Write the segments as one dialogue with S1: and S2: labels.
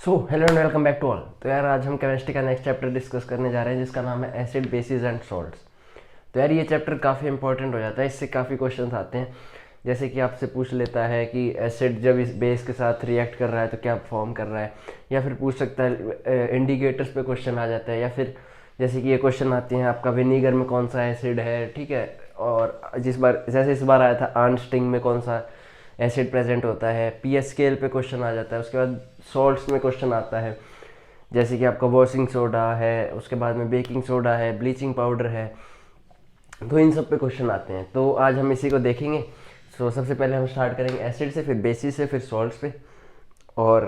S1: So hello and welcome back to all. तो यार आज हम केमिस्ट्री का नेक्स्ट चैप्टर डिस्कस करने जा रहे हैं जिसका नाम है एसिड बेसिस एंड सॉल्ट्स। तो यार ये चैप्टर काफ़ी इंपॉर्टेंट हो जाता है, इससे काफ़ी क्वेश्चंस आते हैं। जैसे कि आपसे पूछ लेता है कि एसिड जब इस बेस के साथ रिएक्ट कर रहा है तो क्या फॉर्म कर रहा है, या फिर पूछ सकता है इंडिकेटर्स पे क्वेश्चन आ जाता है, या फिर जैसे कि ये क्वेश्चन आते हैं आपका विनीगर में कौन सा एसिड है, ठीक है। और जिस बार जैसे इस बार आया था आर्नस्टिंग में कौन सा एसिड प्रेजेंट होता है, पीएच स्केल पे क्वेश्चन आ जाता है। उसके बाद सॉल्ट्स में क्वेश्चन आता है जैसे कि आपका वॉशिंग सोडा है, उसके बाद में बेकिंग सोडा है, ब्लीचिंग पाउडर है। तो इन सब पे क्वेश्चन आते हैं, तो आज हम इसी को देखेंगे। सो सबसे पहले हम स्टार्ट करेंगे एसिड से, फिर बेसिस से, फिर सॉल्ट्स पे। और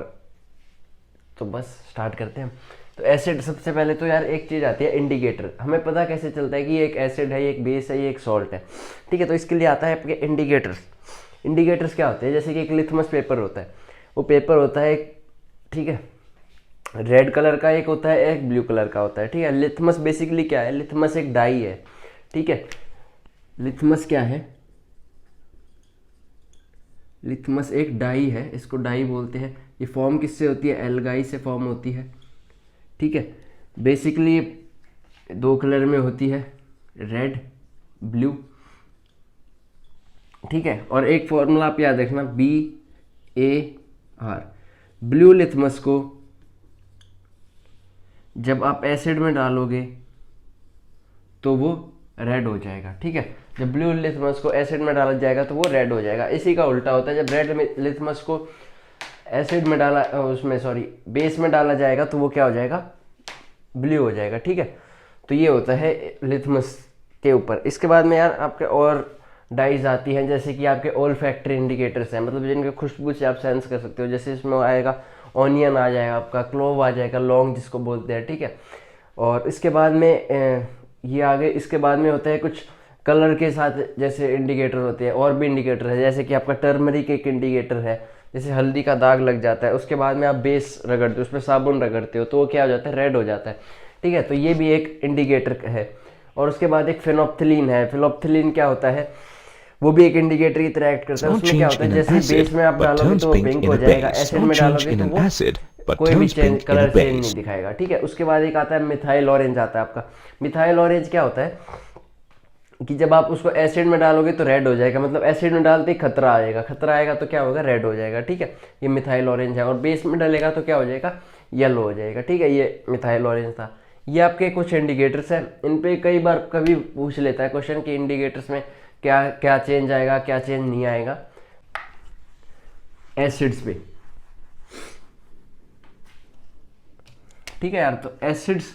S1: तो बस स्टार्ट करते हैं। तो एसिड सबसे पहले तो यार एक चीज़ आती है इंडिकेटर। हमें पता कैसे चलता है कि ये एक एसिड है, ये एक बेस है, ये एक सॉल्ट है, ठीक है। तो इसके लिए आता है आपके इंडिकेटर्स। इंडिकेटर्स क्या होते हैं, जैसे कि एक लिथमस पेपर होता है, वो पेपर होता है एक, ठीक है, रेड कलर का एक होता है, एक ब्लू कलर का होता है, ठीक है। लिथमस बेसिकली क्या है, लिथमस एक डाई है, ठीक है। लिथमस क्या है, लिथमस एक डाई है, इसको डाई बोलते हैं। ये फॉर्म किससे होती है, एल्गाई से फॉर्म होती है, ठीक है। बेसिकली दो कलर में होती है, रेड ब्लू, ठीक है। और एक फॉर्मूला आप याद रखना, BAR। ब्लू लिथमस को जब आप एसिड में डालोगे तो वो रेड हो जाएगा, ठीक है। जब ब्लू लिथमस को एसिड में डाला जाएगा तो वो रेड हो जाएगा। इसी का उल्टा होता है, जब रेड लिथमस को एसिड में डाला, उसमें सॉरी बेस में डाला जाएगा तो वो क्या हो जाएगा, ब्लू हो जाएगा, ठीक है। तो ये होता है लिथमस के ऊपर। इसके बाद में यार आपके और डाइज आती हैं, जैसे कि आपके ऑल फैक्ट्री इंडिकेटर्स हैं, मतलब जिनके खुशबू से आप सेंस कर सकते हो। जैसे इसमें आएगा ऑनियन आ जाएगा, आपका क्लोव आ जाएगा, लौंग जिसको बोलते हैं, ठीक है। और इसके बाद में ये आगे इसके बाद में होता है कुछ कलर के साथ जैसे इंडिकेटर होते हैं, और भी इंडिकेटर है, जैसे कि आपका टर्मरिक एक इंडिकेटर है। जैसे हल्दी का दाग लग जाता है, उसके बाद में आप बेस रगड़ते हो, उसमें साबुन रगड़ते हो, तो वो क्या हो जाता है, रेड हो जाता है, ठीक है। तो ये भी एक इंडिकेटर है। और उसके बाद एक फेनोप्थिलीन है। फेनोप्थिलीन क्या होता है, वो भी एक इंडिकेटर की तरह एक्ट करता है। उसमें क्या होता है, जैसे बेस में आप डालोगे तो वो पिंक हो जाएगा, एसिड में डालोगे तो वो कोई भी चेंज, कलर चेंज नहीं दिखाएगा, ठीक है। उसके बाद एक आता है मिथाइल ऑरेंज आता है आपका। मिथाइल ऑरेंज क्या होता है कि जब आप उसको एसिड में डालोगे तो रेड हो जाएगा, मतलब एसिड में डालते ही खतरा आएगा, खतरा आएगा तो क्या होगा, रेड हो जाएगा, ठीक है। ये मिथाइल ऑरेंज है। और बेस में डालेगा तो क्या हो जाएगा, येलो हो जाएगा, ठीक है। ये मिथाइल ऑरेंज था। ये आपके कुछ इंडिकेटर्स हैं, इन पे कई बार कभी पूछ लेता है क्वेश्चन कि इंडिकेटर्स में क्या क्या चेंज आएगा, क्या चेंज नहीं आएगा एसिड्स पे, ठीक है यार। तो एसिड्स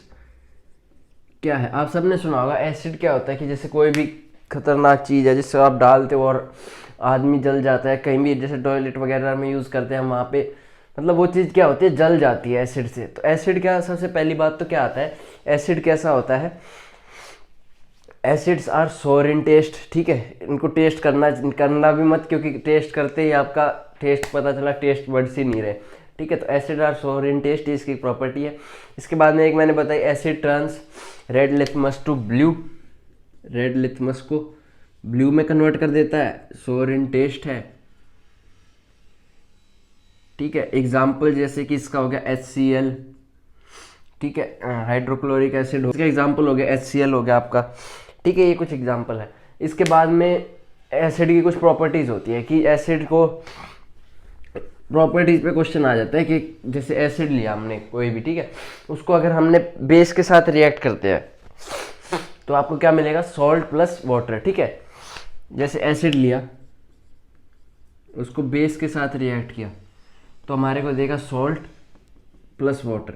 S1: क्या है, आप सबने सुना होगा। एसिड क्या होता है कि जैसे कोई भी खतरनाक चीज़ है जिससे आप डालते हो और आदमी जल जाता है, कहीं भी जैसे टॉयलेट वगैरह में यूज़ करते हैं वहाँ पे, मतलब वो चीज़ क्या होती है, जल जाती है एसिड से। तो एसिड क्या, सबसे पहली बात तो क्या आता है, एसिड कैसा होता है, एसिड्स आर सोर इन टेस्ट, ठीक है। इनको टेस्ट करना भी मत, क्योंकि टेस्ट करते ही आपका टेस्ट पता चला टेस्ट बड्स ही नहीं रहे, ठीक है। तो एसिड आर सोर इन टेस्ट, इसकी प्रॉपर्टी है। इसके बाद में एक मैंने बताई, acid turns red litmus to blue. Red litmus को ब्लू में कन्वर्ट कर देता है, सोर इन टेस्ट है, ठीक है। एग्जाम्पल जैसे कि इसका हो गया HCl, ठीक है, हाइड्रोक्लोरिक एसिड हो, इसका एग्जाम्पल हो गया HCl हो गया आपका, ठीक है। ये कुछ एग्जाम्पल है। इसके बाद में एसिड की कुछ प्रॉपर्टीज होती है कि एसिड को प्रॉपर्टीज पे क्वेश्चन आ जाता है कि जैसे एसिड लिया हमने कोई भी, ठीक है, उसको अगर हमने बेस के साथ रिएक्ट करते हैं तो आपको क्या मिलेगा, सॉल्ट प्लस वाटर, ठीक है। जैसे एसिड लिया, उसको बेस के साथ रिएक्ट किया तो हमारे को देगा सॉल्ट प्लस वाटर।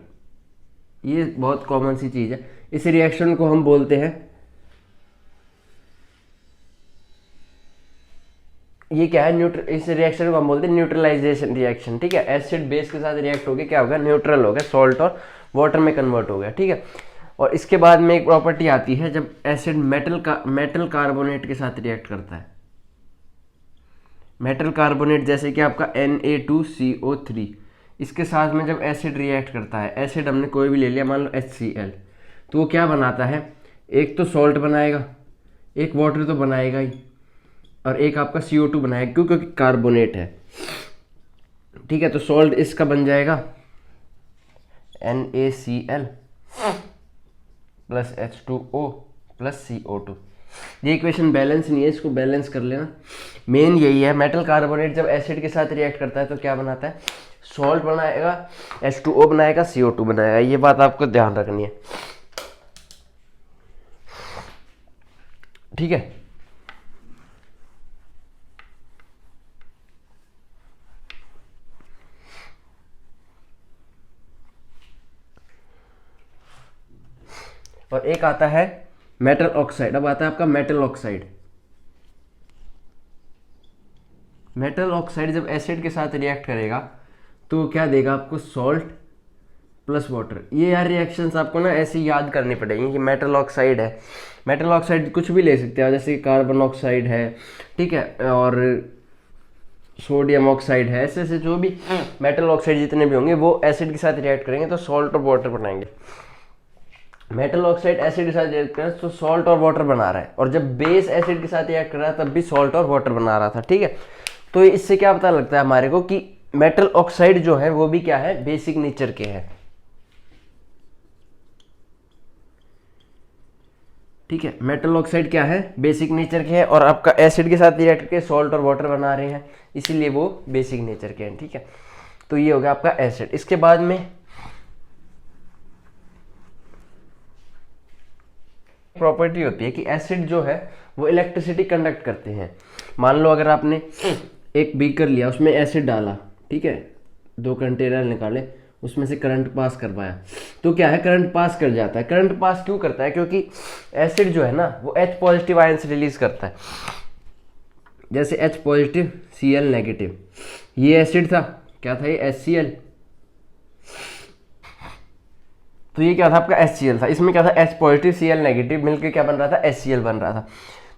S1: ये बहुत कॉमन सी चीज़ है। इस रिएक्शन को हम बोलते हैं, ये क्या है, इस रिएक्शन को हम बोलते हैं न्यूट्रलाइजेशन रिएक्शन, ठीक है। एसिड बेस के साथ रिएक्ट हो गया, क्या होगा, न्यूट्रल हो गया, सॉल्ट और वाटर में कन्वर्ट हो गया, ठीक है। और इसके बाद में एक प्रॉपर्टी आती है जब एसिड मेटल कार्बोनेट के साथ रिएक्ट करता है। मेटल कार्बोनेट जैसे कि आपका Na2CO3, इसके साथ में जब एसिड रिएक्ट करता है, एसिड हमने कोई भी ले लिया, मान लो HCl, तो वो क्या बनाता है, एक तो सॉल्ट बनाएगा, एक वाटर तो बनाएगा ही, और एक आपका CO2 बनाएगा, क्यों, क्योंकि कार्बोनेट है, ठीक है। तो सॉल्ट इसका बन जाएगा, NaCl plus H2O plus CO2। ये इक्वेशन बैलेंस नहीं है, इसको बैलेंस कर लेना। मेन यही है, मेटल कार्बोनेट जब एसिड के साथ रिएक्ट करता है तो क्या बनाता है, सॉल्ट बनाएगा, H2O बनाएगा, CO2 बनाएगा। ये बात आपको ध्यान रखनी है, ठीक है। और एक आता है मेटल ऑक्साइड। अब आता है आपका मेटल ऑक्साइड। मेटल ऑक्साइड जब एसिड के साथ रिएक्ट करेगा तो क्या देगा आपको, सॉल्ट प्लस वाटर। ये यार रिएक्शंस आपको ना ऐसे याद करनी पड़ेगी कि मेटल ऑक्साइड है। मेटल ऑक्साइड कुछ भी ले सकते हैं, जैसे कार्बन ऑक्साइड है, ठीक है, और सोडियम ऑक्साइड है। ऐसे ऐसे जो भी मेटल ऑक्साइड जितने भी होंगे वो एसिड के साथ रिएक्ट करेंगे तो सॉल्ट और वाटर बनाएंगे। मेटल ऑक्साइड एसिड के साथ रिएक्ट कर रहा है तो सॉल्ट और वाटर बना रहा है, और जब बेस एसिड के साथ रिएक्ट कर रहा है तब भी सॉल्ट और वाटर बना रहा था, ठीक है। तो इससे क्या पता लगता है हमारे को कि मेटल ऑक्साइड जो है वो भी क्या है, बेसिक नेचर के हैं, ठीक है। मेटल ऑक्साइड क्या है, बेसिक नेचर के हैं, और आपका एसिड के साथ रिएक्ट करके सॉल्ट और वाटर बना रहे हैं, इसीलिए वो बेसिक नेचर के हैं, ठीक है। तो ये हो गया आपका एसिड। इसके बाद में प्रॉपर्टी होती है कि एसिड जो है वो इलेक्ट्रिसिटी कंडक्ट करते हैं। मान लो अगर आपने एक बीकर लिया, उसमें एसिड डाला, ठीक है, 2 कंटेनर निकाले, उसमें से करंट पास करवाया, तो क्या है, करंट पास कर जाता है। करंट पास क्यों करता है, क्योंकि एसिड जो है ना वो H पॉजिटिव आयंस रिलीज करता है। जैसे H पॉजिटिव Cl नेगेटिव, ये एसिड था, क्या था ये, HCl। तो ये क्या था आपका HCl था, इसमें क्या था, H पॉजिटिव Cl नेगेटिव मिलकर क्या बन रहा था, HCl बन रहा था।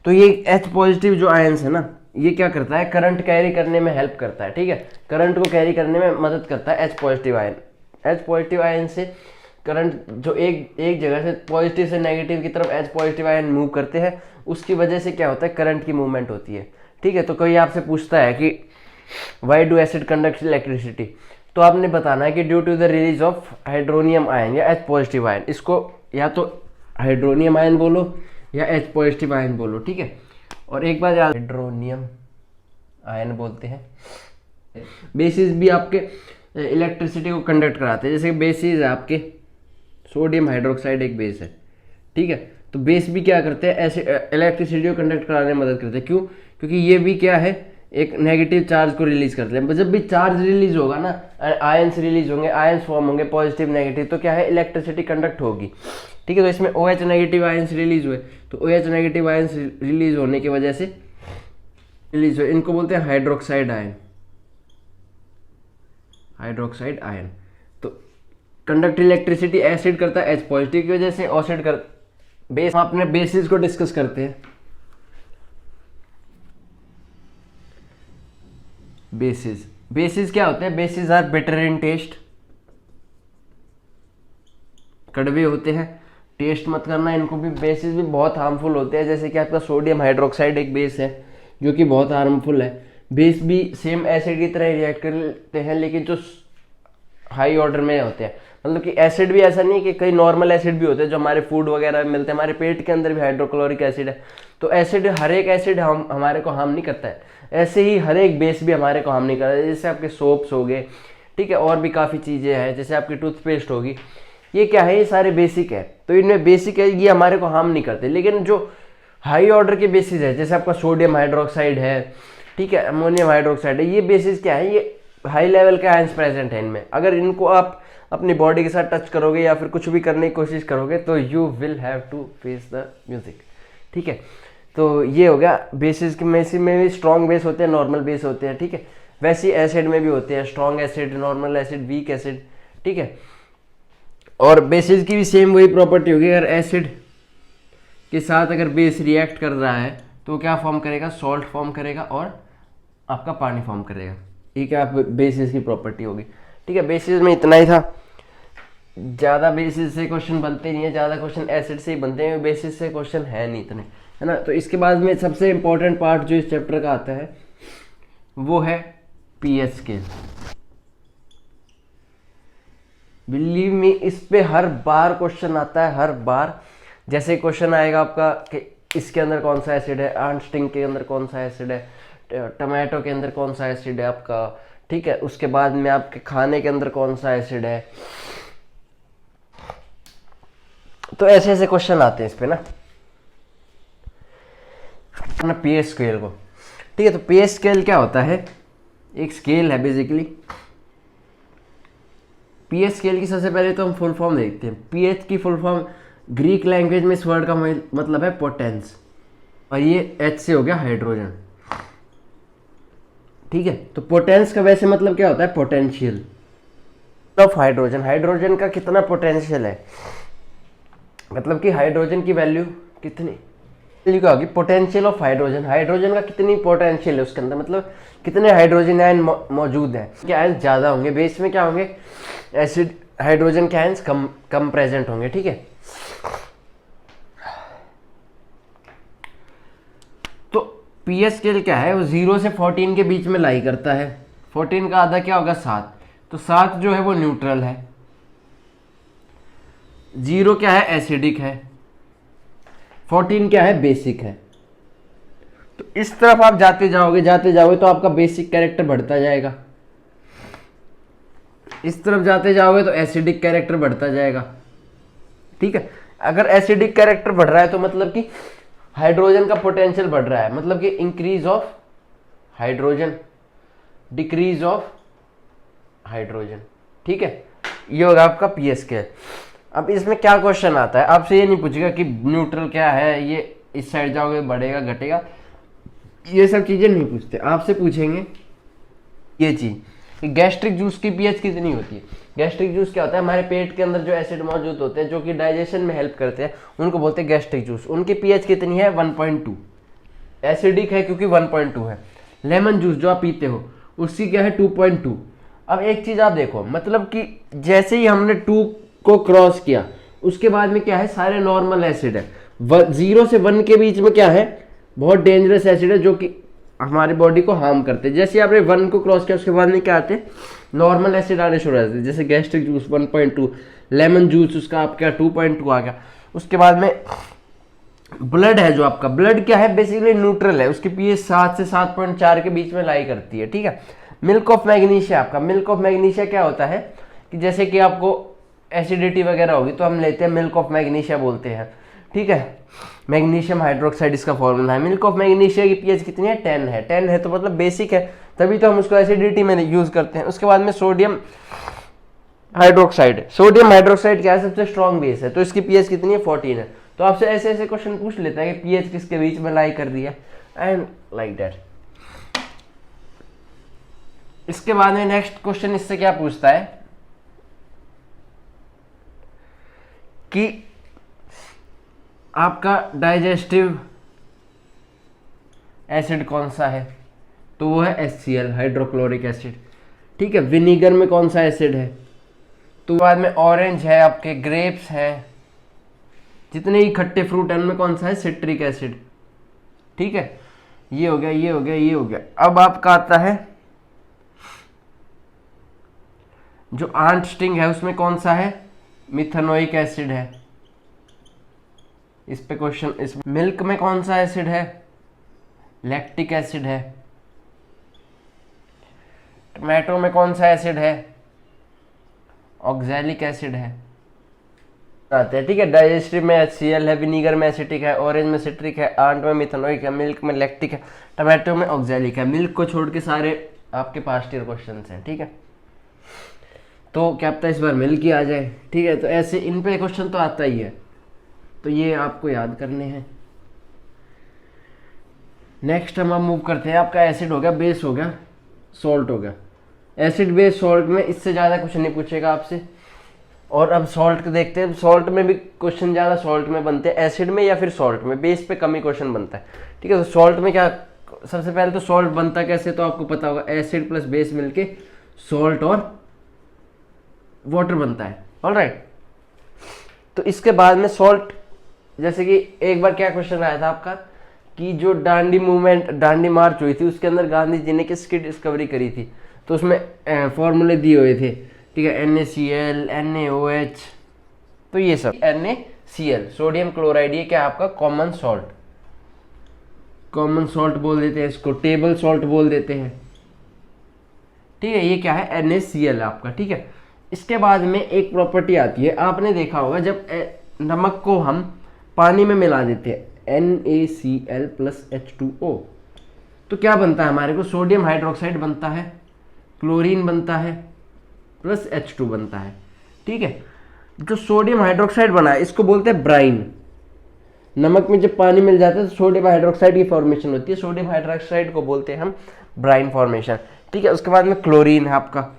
S1: तो ये H पॉजिटिव जो आयंस है ना, ये क्या करता है, करंट कैरी करने में हेल्प करता है, ठीक है, करंट को कैरी करने में मदद करता है H positive ion. H positive ion से करंट जो एक जगह से पॉजिटिव से नेगेटिव की तरफ H पॉजिटिव आयन मूव करते हैं, उसकी वजह से क्या होता है, करंट की मूवमेंट होती है, ठीक है। तो कोई आपसे पूछता है कि why do acid conduct electricity, तो आपने बताना है कि due to the release of hydronium ion या H पॉजिटिव आयन। इसको या तो हाइड्रोनियम आयन बोलो या H पॉजिटिव आयन बोलो, ठीक है। और एक बार याद, हाइड्रोनियम आयन बोलते हैं। बेसिस भी आपके इलेक्ट्रिसिटी को कंडक्ट कराते हैं, जैसे बेसिस है आपके सोडियम हाइड्रोक्साइड एक बेस है, ठीक है। तो बेस भी क्या करते हैं, ऐसे इलेक्ट्रिसिटी को कंडक्ट कराने में मदद करते हैं। क्यों, क्योंकि ये भी क्या है, एक नेगेटिव चार्ज को रिलीज करते हैं। जब भी चार्ज रिलीज होगा ना, आयंस रिलीज होंगे, आयंस फॉर्म होंगे पॉजिटिव नेगेटिव, तो क्या है, इलेक्ट्रिसिटी कंडक्ट होगी, ठीक है। तो इसमें OH नेगेटिव आयंस रिलीज हुए, तो OH नेगेटिव आयंस रिलीज होने की वजह से रिलीज हुए, इनको बोलते हैं हाइड्रोक्साइड आयन, हाइड्रोक्साइड आयन। तो कंडक्ट इलेक्ट्रिसिटी एसिड करता है H पॉजिटिव की वजह से, एसिड कर बेस। हम अपने बेसिस को डिस्कस करते हैं। बेसिस, बेसिस क्या होते हैं, bases are bitter in taste, कड़वे होते हैं, टेस्ट मत करना इनको भी। बेसिस भी बहुत हार्मफुल होते हैं, जैसे कि आपका सोडियम हाइड्रोक्साइड एक बेस है जो कि बहुत हार्मफुल है। बेस भी सेम एसिड की तरह रिएक्ट करते हैं, लेकिन जो हाई ऑर्डर में होते हैं, मतलब कि एसिड भी ऐसा नहीं कि कई नॉर्मल एसिड भी होते हैं जो हमारे फूड वगैरह में मिलते हैं, हमारे पेट के अंदर भी हाइड्रोक्लोरिक एसिड है। तो एसिड, हर एक एसिड हमारे को हार्म नहीं करता है, ऐसे ही हर एक बेस भी हमारे को हार्म नहीं करता है। जैसे आपके सोप्स हो गए, ठीक है, और भी काफ़ी चीज़ें हैं, जैसे आपकी टूथपेस्ट होगी, ये क्या है, ये सारे बेसिक है। तो इनमें बेसिक है, ये हमारे को हार्म नहीं करते। लेकिन जो हाई ऑर्डर के बेसिस है, जैसे आपका सोडियम हाइड्रोक्साइड है, ठीक है, अमोनियम हाइड्रोक्साइड है, ये बेसिस क्या है, ये हाई लेवल के आयंस प्रेजेंट है इनमें। अगर इनको आप अपनी बॉडी के साथ टच करोगे या फिर कुछ भी करने की कोशिश करोगे तो you will have to face the music, ठीक है। तो ये हो गया बेसिस के में भी स्ट्रॉन्ग बेस होते हैं, नॉर्मल बेस होते हैं, ठीक है। वैसे एसिड में भी होते हैं strong acid, normal acid, weak acid, ठीक है। और बेसिस की भी सेम वही प्रॉपर्टी होगी, अगर एसिड के साथ अगर बेस रिएक्ट कर रहा है तो क्या फॉर्म करेगा, सॉल्ट फॉर्म करेगा और आपका पानी फॉर्म करेगा। ये क्या बेसिस की प्रॉपर्टी होगी, ठीक है। बेसिस में इतना ही था, ज़्यादा बेसिस से क्वेश्चन बनते नहीं है, ज़्यादा क्वेश्चन एसिड से ही बनते हैं, बेसिस से क्वेश्चन है नहीं इतने, है ना। तो इसके बाद में सबसे इंपॉर्टेंट पार्ट जो इस चैप्टर का आता है वो है pH स्केल। बिलीव मी, इस पे हर बार क्वेश्चन आता है, हर बार। जैसे क्वेश्चन आएगा आपका कि इसके अंदर कौन सा एसिड है, आंट स्टिंग के अंदर कौन सा एसिड है, टमाटो के अंदर कौन सा एसिड है आपका, ठीक है, उसके बाद में आपके खाने के अंदर कौन सा एसिड है। तो ऐसे ऐसे क्वेश्चन आते हैं इस पे ना पीएच स्केल को, ठीक है। तो पीएच स्केल क्या होता है, एक स्केल है बेसिकली। पीएच स्केल की सबसे पहले तो हम फुल फॉर्म देखते हैं। पीएच की फुल फॉर्म ग्रीक लैंग्वेज में इस वर्ड का मतलब है पोटेंस, और ये एच से हो गया हाइड्रोजन, ठीक है। तो पोटेंस का वैसे मतलब क्या होता है, पोटेंशियल ऑफ हाइड्रोजन। हाइड्रोजन का कितना पोटेंशियल है, मतलब कि हाइड्रोजन की वैल्यू कितनी क्या होगी, पोटेंशियल ऑफ हाइड्रोजन। हाइड्रोजन का कितनी पोटेंशियल है उसके अंदर, मतलब कितने हाइड्रोजन आयन मौजूद हैं। क्या आयन ज़्यादा होंगे, बेस में क्या होंगे, एसिड हाइड्रोजन के आयन्स कम प्रेजेंट होंगे, ठीक है। तो पीएच स्केल क्या है, वो 0 से 14 के बीच में लाई करता है। 14 का आधा क्या होगा, 7। तो 7 जो है वो न्यूट्रल है, 0 क्या है, एसिडिक है, 14 क्या है, बेसिक है। तो इस तरफ आप जाते जाओगे तो आपका बेसिक कैरेक्टर बढ़ता जाएगा, इस तरफ जाते जाओगे तो एसिडिक कैरेक्टर बढ़ता जाएगा, ठीक है। अगर एसिडिक कैरेक्टर बढ़ रहा है तो मतलब कि हाइड्रोजन का पोटेंशियल बढ़ रहा है, मतलब कि increase of hydrogen, decrease of hydrogen, ठीक है। ये होगा आपका पीएच स्केल। अब इसमें क्या क्वेश्चन आता है, आपसे ये नहीं पूछेगा कि न्यूट्रल क्या है, ये इस साइड जाओगे बढ़ेगा घटेगा, ये सब चीजें नहीं पूछते। आपसे पूछेंगे ये चीज कि गैस्ट्रिक जूस की पीएच कितनी होती है। गैस्ट्रिक जूस क्या होता है, हमारे पेट के अंदर जो एसिड मौजूद होते हैं जो कि डाइजेशन में हेल्प करते हैं, उनको बोलते हैं गैस्ट्रिक जूस। उनकी पीएच कितनी है, 1.2। एसिडिक है क्योंकि 1.2 है। लेमन जूस जो आप पीते हो उसकी क्या है, 2.2। अब एक चीज आप देखो, मतलब कि जैसे ही हमने 2 को क्रॉस किया उसके बाद में क्या है, सारे नॉर्मल एसिड है। 0 से 1 के बीच में क्या है, बहुत डेंजरस एसिड है जो कि हमारी बॉडी को हार्म करते हैं। जैसे आपने 1 को क्रॉस किया उसके बाद में क्या आते हैं, नॉर्मल एसिड आने शुरू हो जाते हैं। जैसे गैस्ट्रिक जूस 1.2, लेमन जूस उसका आपका 2.2 आ गया। उसके बाद में ब्लड है, जो आपका ब्लड क्या है, बेसिकली न्यूट्रल है, उसकी पीएच 7 से 7.4 के बीच में लाई करती है, ठीक है। मिल्क ऑफ मैग्नीशिया, आपका मिल्क ऑफ मैग्नीशिया क्या होता है कि जैसे कि आपको एसिडिटी वगैरह होगी तो हम लेते हैं मिल्क ऑफ मैग्नीशिया बोलते हैं, ठीक है। मैग्नीशियम हाइड्रोक्साइड इसका फॉर्मूला है। मिल्क ऑफ मैग्नीशिया की पीएच कितनी है, 10 है। 10 है तो मतलब बेसिक है, तभी तो हम उसको एसिडिटी में यूज करते हैं। उसके बाद में सोडियम हाइड्रोक्साइड, सोडियम हाइड्रोक्साइड क्या है, सबसे स्ट्रॉन्ग बेस है, तो इसकी पीएच कितनी है, 14 है। तो आपसे ऐसे ऐसे क्वेश्चन पूछ लेता है कि पीएच किसके बीच में लाई कर रही है, एंड लाइक दैट। इसके बाद में नेक्स्ट क्वेश्चन इससे क्या पूछता है कि आपका डाइजेस्टिव एसिड कौन सा है, तो वो है HCl, हाइड्रोक्लोरिक एसिड, ठीक है। विनीगर में कौन सा एसिड है, तो बाद में ऑरेंज है, आपके ग्रेप्स है, जितने ही खट्टे फ्रूट हैं उनमें कौन सा है, सिट्रिक एसिड, ठीक है। ये हो गया, ये हो गया, ये हो गया। अब आपका आता है जो आंट स्टिंग है उसमें कौन सा है, मिथेनोइक एसिड है। इस पे क्वेश्चन, इस मिल्क में कौन सा एसिड है, लैक्टिक एसिड है। टमाटो में कौन सा एसिड है, ऑक्सैलिक एसिड है, आते हैं, ठीक है। डाइजेस्टिव में HCl है, विनीगर में एसिटिक है, ऑरेंज में सिट्रिक है, आंट में मिथेनोइक है, मिल्क में लैक्टिक है, टमाटो में ऑक्सैलिक है। मिल्क को छोड़ के सारे आपके पास्ट ईयर क्वेश्चन हैं, ठीक है। तो क्या पता इस बार मिल्क ही आ जाए, ठीक है। तो ऐसे इन पे क्वेश्चन तो आता ही है, तो ये आपको याद करने हैं। नेक्स्ट हम मूव करते हैं, आपका एसिड हो गया, बेस हो गया, सॉल्ट हो गया। एसिड बेस सॉल्ट में इससे ज़्यादा कुछ नहीं पूछेगा आपसे। और अब सॉल्ट को देखते हैं। सॉल्ट में भी क्वेश्चन ज़्यादा सॉल्ट में बनते हैं, एसिड में या फिर सॉल्ट में, बेस पे कम ही क्वेश्चन बनता है, ठीक है। तो सॉल्ट में क्या, सबसे पहले तो सॉल्ट बनता कैसे, तो आपको पता होगा, एसिड प्लस बेस मिलके सॉल्ट और वाटर बनता है, ऑलराइट। तो इसके बाद में सॉल्ट, जैसे कि एक बार क्या क्वेश्चन आया था आपका कि जो दांडी मूवमेंट, दांडी मार्च हुई थी, उसके अंदर गांधी जी ने किसकी डिस्कवरी करी थी, तो उसमें फॉर्मूले दिए हुए थे ठीक है, NaCl, NaOH, तो ये सब NaCl सोडियम क्लोराइड, ये क्या है आपका कॉमन सॉल्ट, कॉमन सॉल्ट बोल देते हैं इसको, टेबल सॉल्ट बोल देते हैं, ठीक है। ये क्या है NaCl आपका, ठीक है। इसके बाद में एक प्रॉपर्टी आती है, आपने देखा होगा जब नमक को हम पानी में मिला देते हैं NaCl प्लस H2O, तो क्या बनता है हमारे को, सोडियम हाइड्रोक्साइड बनता है, क्लोरीन बनता है, प्लस H2 बनता है, ठीक है। जो सोडियम हाइड्रोक्साइड बना है इसको बोलते हैं ब्राइन। नमक में जब पानी मिल जाता है तो सोडियम हाइड्रोक्साइड की फॉर्मेशन होती है, सोडियम हाइड्रोक्साइड को बोलते हैं हम ब्राइन फॉर्मेशन, ठीक है। उसके बाद में क्लोरीन है आपका,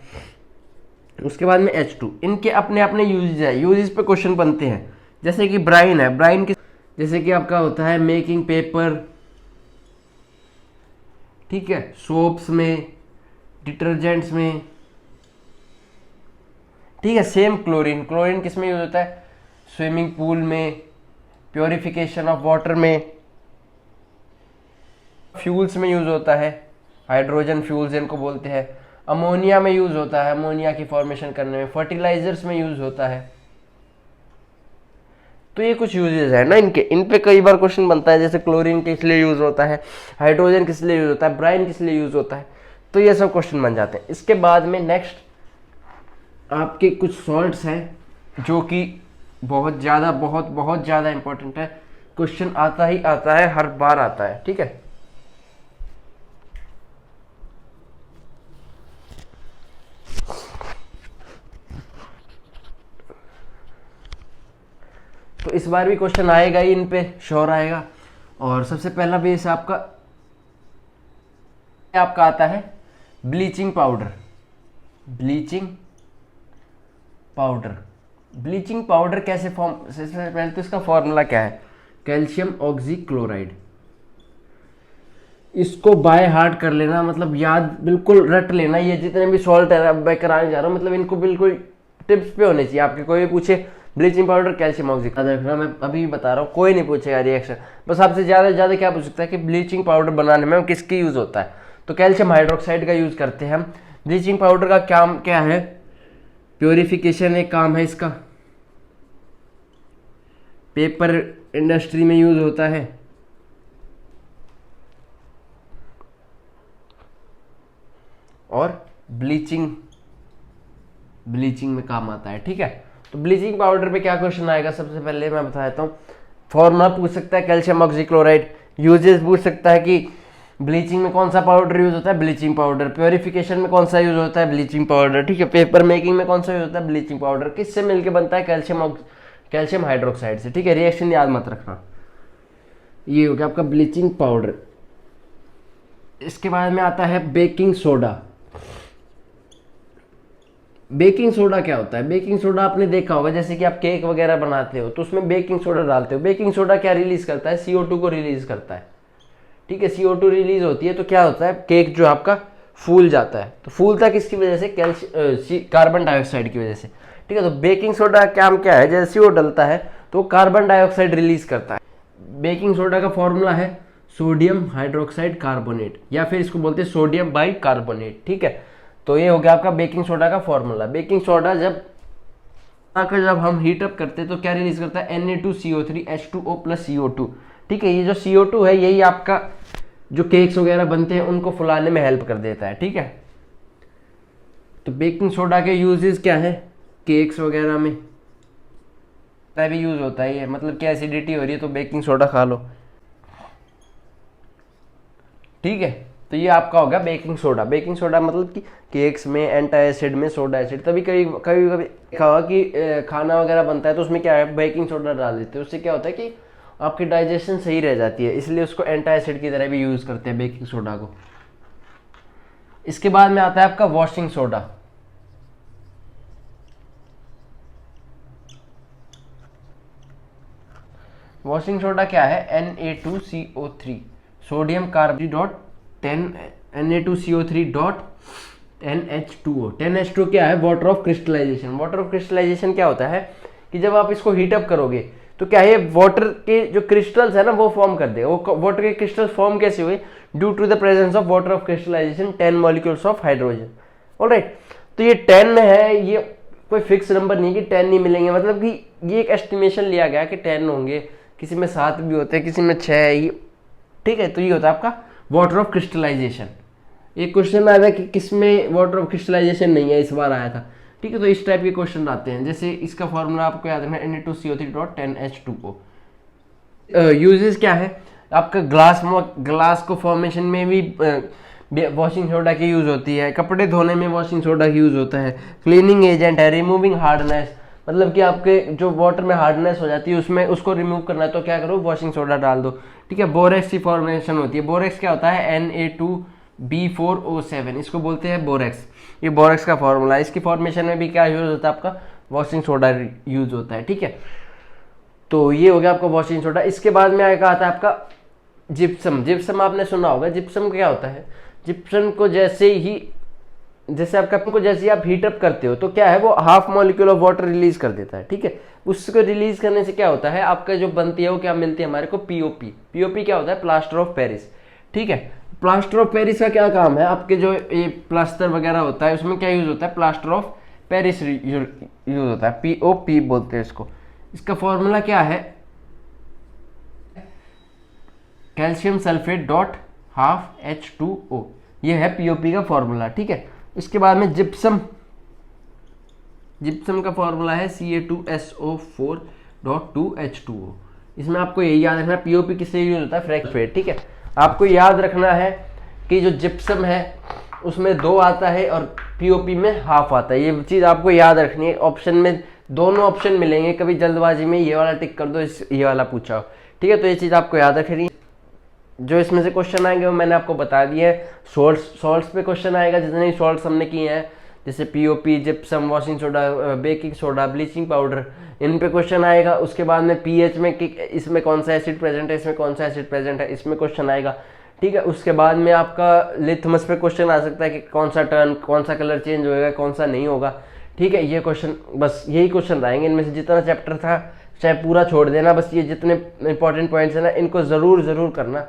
S1: उसके बाद में H2, इनके अपने अपने यूजेज है, यूजेज पे क्वेश्चन बनते हैं। जैसे कि ब्राइन है, ब्राइन की जैसे कि आपका होता है मेकिंग पेपर, ठीक है, सोप्स में, डिटर्जेंट्स में, ठीक है। सेम क्लोरीन, क्लोरीन किस में यूज होता है, स्विमिंग पूल में, प्योरिफिकेशन ऑफ वाटर में, फ्यूल्स में यूज होता है, हाइड्रोजन फ्यूल्स इनको बोलते हैं, अमोनिया में यूज होता है, अमोनिया की फॉर्मेशन करने में, फर्टिलाइजर्स में यूज होता है। तो ये कुछ यूजेस है ना इनके, इन पे कई बार क्वेश्चन बनता है, जैसे क्लोरीन किस लिए यूज होता है, हाइड्रोजन किस लिए यूज होता है, ब्राइन किस लिए यूज होता है, तो ये सब क्वेश्चन बन जाते हैं। इसके बाद में नेक्स्ट आपके कुछ सॉल्ट्स हैं जो कि बहुत ज़्यादा इंपॉर्टेंट है, क्वेश्चन आता ही आता है, हर बार आता है, ठीक है। तो इस बार भी क्वेश्चन आएगा ही, इन पे श्योर आएगा। और सबसे पहला बेस आपका आता है ब्लीचिंग पाउडर, ब्लीचिंग पाउडर कैसे फॉर्म, सबसे पहले तो इसका फॉर्मूला क्या है, कैल्शियम ऑक्सीक्लोराइड। इसको बाय हार्ट कर लेना, मतलब याद बिल्कुल रट लेना, ये जितने भी सॉल्ट है मैं कराने जा रहा हूँ, मतलब इनको बिल्कुल टिप्स पे होने चाहिए आपके। कोई भी पूछे ब्लीचिंग पाउडर कैल्शियम ऑक्सीक्लोराइड रखना, मैं अभी बता रहा हूँ, कोई नहीं पूछेगा रिएक्शन, बस आपसे ज़्यादा से ज़्यादा क्या पूछ सकता है कि ब्लीचिंग पाउडर बनाने में किसकी यूज़ होता है, तो कैल्शियम हाइड्रोक्साइड का यूज़ करते हैं हम। ब्लीचिंग पाउडर का काम क्या है, प्योरिफिकेशन एक काम है इसका, पेपर इंडस्ट्री में यूज होता है, और ब्लीचिंग में काम आता है, ठीक है। तो ब्लीचिंग पाउडर पे क्या क्वेश्चन आएगा, सबसे पहले मैं बता देता हूँ। फॉर्मूला पूछ सकता है कैल्शियम ऑक्सीक्लोराइड, यूजेस पूछ सकता है कि ब्लीचिंग में कौन सा पाउडर यूज होता है, ब्लीचिंग पाउडर, प्योरिफिकेशन में कौन सा यूज होता है, ब्लीचिंग पाउडर, ठीक है, पेपर मेकिंग में कौन सा यूज होता है, ब्लीचिंग पाउडर, किससे मिलके बनता है, कैल्शियम हाइड्रोक्साइड से, ठीक है। रिएक्शन याद मत रखना, ये हो गया आपका ब्लीचिंग पाउडर। इसके बाद में आता है बेकिंग सोडा। बेकिंग सोडा क्या होता है, बेकिंग सोडा आपने देखा होगा, जैसे कि आप केक वगैरह बनाते हो तो उसमें बेकिंग सोडा डालते हो। बेकिंग सोडा क्या रिलीज करता है, CO2 को रिलीज करता है, ठीक है। CO2 रिलीज होती है तो क्या होता है, केक जो आपका फूल जाता है, तो फूलता किसकी वजह से, कार्बन डाइऑक्साइड की वजह से, ठीक है। तो बेकिंग सोडा का काम क्या है, जैसे वो डलता है तो कार्बन डाइऑक्साइड रिलीज करता है। बेकिंग सोडा का फॉर्मूला है सोडियम हाइड्रोक्साइड कार्बोनेट, या फिर इसको बोलते हैं सोडियम बाइकार्बोनेट, ठीक है। तो ये हो गया आपका बेकिंग सोडा का फॉर्मूला। बेकिंग सोडा जब हम हीट अप करते हैं तो क्या रिलीज करता है, Na2CO3 H2O प्लस CO2, ठीक है। ये जो CO2 है यही आपका जो केक्स वगैरह बनते हैं उनको फुलाने में हेल्प कर देता है, ठीक है। तो बेकिंग सोडा के यूजेस क्या है, केक्स वगैरह में भी यूज होता है ये, मतलब क्या एसिडिटी हो रही है तो बेकिंग सोडा खा लो, ठीक है। तो ये आपका होगा बेकिंग सोडा। बेकिंग सोडा मतलब कि केक्स में, एंटासिड में सोडा एसिड, तभी कभी देखा होगा कि खाना वगैरह बनता है तो उसमें क्या है, बेकिंग सोडा डाल देते हैं, उससे क्या होता है कि आपकी डाइजेशन सही रह जाती है, इसलिए उसको एंटासिड की तरह भी यूज करते हैं बेकिंग सोडा को। इसके बाद में आता है आपका वॉशिंग सोडा। वॉशिंग सोडा क्या है, Na2CO3 sodium carbonate dot 10 Na2CO3 dot NH2O। 10H2 क्या है, water of crystallisation. Water of crystallisation क्या होता है कि जब आप इसको हीटअप करोगे तो क्या है, वाटर के जो क्रिस्टल्स है ना वो फॉर्म कर देगा। वो वाटर के क्रिस्टल्स फॉर्म कैसे हुए, due to the presence of water of crystallisation 10 molecules of hydrogen, alright. तो ये 10 है, ये कोई फिक्स नंबर नहीं कि 10 नहीं मिलेंगे, मतलब कि ये एक एस्टिमेशन लिया गया कि 10 होंगे, किसी में 7 भी होते हैं, किसी में 6 है, ठीक है। तो ये होता है आपका वाटर ऑफ क्रिस्टलाइजेशन। एक क्वेश्चन आया था कि किसमें वाटर ऑफ क्रिस्टलाइजेशन नहीं है, इस बार आया था, ठीक है। तो इस टाइप के क्वेश्चन आते हैं, जैसे इसका फॉर्मूला आपको याद रखना Na2CO3.10H2O। यूजेस क्या है आपका, ग्लास को फॉर्मेशन में भी वॉशिंग सोडा की यूज होती है, कपड़े धोने में वॉशिंग सोडा की यूज होता है, क्लीनिंग एजेंट है, रिमूविंग हार्डनेस, मतलब कि आपके जो वाटर में हार्डनेस हो जाती है उसमें उसको रिमूव करना है तो क्या करो, वॉशिंग सोडा डाल दो, ठीक है। बोरेक्स की फॉर्मेशन होती है, बोरेक्स क्या होता है, Na2B4O7, इसको बोलते हैं बोरेक्स, ये बोरेक्स का फॉर्मूला है। इसकी फॉर्मेशन में भी क्या यूज होता है आपका, वॉशिंग सोडा यूज होता है, ठीक है। तो ये हो गया आपका वॉशिंग सोडा। इसके बाद में आएगा आता है आपका जिप्सम। जिप्सम आपने सुना होगा, जिप्सम क्या होता है, जिप्सम को जैसे आप हीट अप करते हो तो क्या है, वो half molecule of water release कर देता है, ठीक है। उसको रिलीज करने से क्या होता है, आपका जो बनती है वो क्या मिलती है हमारे को, पीओपी। पीओपी क्या होता है, प्लास्टर ऑफ पेरिस, ठीक है। प्लास्टर ऑफ पेरिस का क्या काम है, आपके जो ये प्लास्टर वगैरह होता है उसमें क्या यूज होता है, प्लास्टर ऑफ पेरिस यूज होता है, पीओपी बोलते हैं इसको। इसका फॉर्मूला क्या है, calcium sulphate dot half H2O, ये है पीओपी का फॉर्मूला, ठीक है। इसके बाद में जिप्सम का फॉर्मूला है Ca2SO4.2H2O। इसमें आपको यही याद रखना है, पीओपी किससे यूज होता है, फ्रैक्चरेट, ठीक है। आपको याद रखना है कि जो जिप्सम है उसमें 2 आता है और पीओपी में हाफ आता है, ये चीज़ आपको याद रखनी है। ऑप्शन में दोनों ऑप्शन मिलेंगे, कभी जल्दबाजी में ये वाला टिक कर दो, ये वाला पूछा हो, ठीक है। तो ये चीज़ आपको याद रखनी है। जो इसमें से क्वेश्चन आएंगे वो मैंने आपको बता दिया है। सॉल्ट्स पे क्वेश्चन आएगा, जितने भी सॉल्ट्स हमने किए हैं, जैसे POP, gypsum, washing soda, baking soda, bleaching powder, इन पे क्वेश्चन आएगा। उसके बाद में पीएच में कि इसमें कौन सा एसिड प्रेजेंट है, इसमें कौन सा एसिड प्रेजेंट है, इसमें क्वेश्चन आएगा, ठीक है। उसके बाद में आपका लिथमस पे क्वेश्चन आ सकता है कि कौन सा टर्न, कौन सा कलर चेंज होगा, कौन सा नहीं होगा, ठीक है। ये क्वेश्चन, बस यही क्वेश्चन रहेंगे। इनमें से जितना चैप्टर था चाहे पूरा छोड़ देना, बस ये जितने इंपॉर्टेंट पॉइंट्स है ना इनको ज़रूर करना,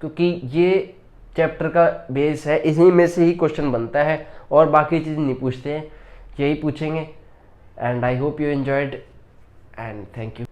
S1: क्योंकि ये चैप्टर का बेस है, इसी में से ही क्वेश्चन बनता है और बाकी चीज़ नहीं पूछते हैं, यही पूछेंगे। And I hope you enjoyed and thank you.